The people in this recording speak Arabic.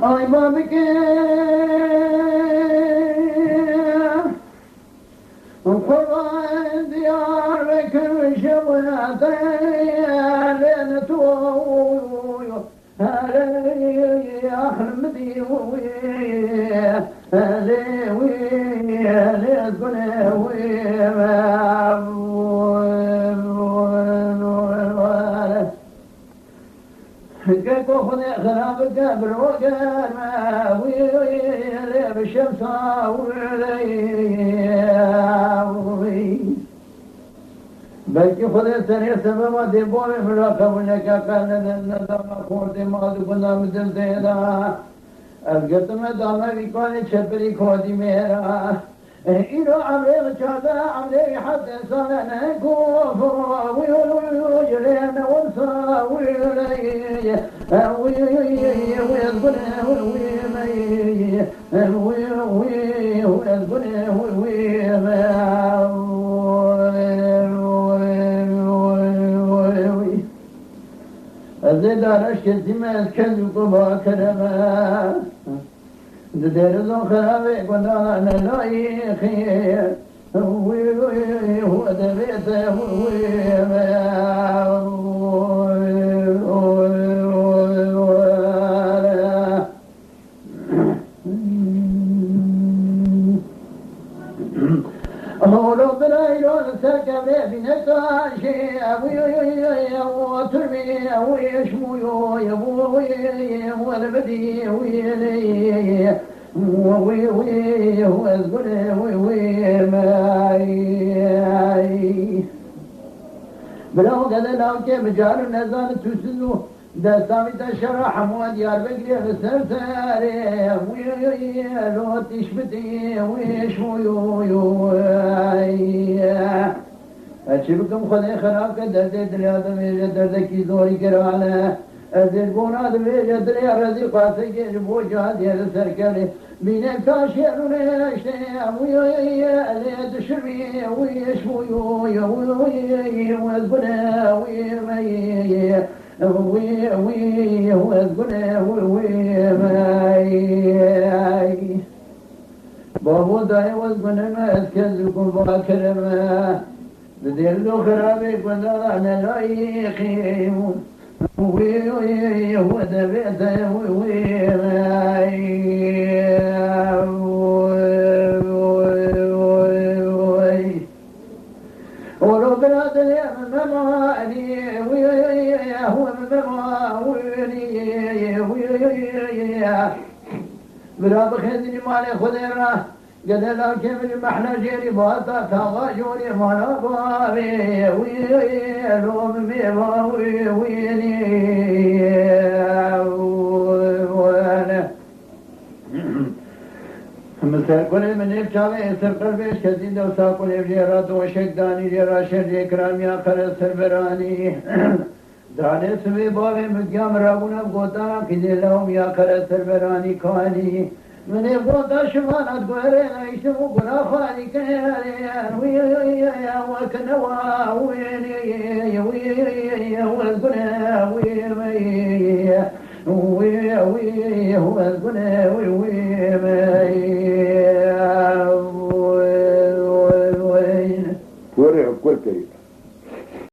أي بابك وقرآن ديارك وشبهتين لنتوي هلي أحمدي هلي هلي كيف خذ خرابك بروقان ما ويلي بالشمس ويلي بلكي خذ سريع سبب ديبوي مراقب لك قال نظام خورد ما دكنا مثل زيدا القط में दाना भी कोने छपरी खोदी मेरा इरो अमरे चादा अमरे हाथ साना न को वो जले न वंसा वो زدارش کسی من کدو کو با کرما درزون خرابه گناه نلایی خیر هو دبیت مولو بلايلون سكبه بنتاشي وترمي ويشمو يبوي والبدي ويلي بلاو قال لو كيف جار النزال تسلو دستامي تشرح حمود يار بقري غسر ساري ويلو تشبتي ويشمو أشبكم خذي خرابك درد دريا دمير درد کی دوری کرانا ازل بونا دمير دريا رزي قاسي جبو جاد يا سركلي بين كاشيرون اشتيا ويا اللي تشربي ويشمو ويزبنا ويزبنا بابو داي وزبنا ما اسكزكم باكرما بدلو خرابي كنا أنا لا يخيم وي هو دبيت ولو بلاد اليمن مماني هو مماني بلاد خدني مالي خديرة قد لا كيف المحنى جيري باتا تغاجوني مانا بابي ويلوم بيبا ويلي مثل كل من يبشاوي سر قلبيش كزين دو ساقل يبجيرا دوشك داني جيرا شر يكرام يا قرر سربراني داني سوي بابي مقيام رابونا بغوتا كذي لهم يا قرر سربراني كواني من يبغى شمالات قرين يشتمو قنا خالي كيان ويا وكنوا ويا والقنا ويا ويا ويا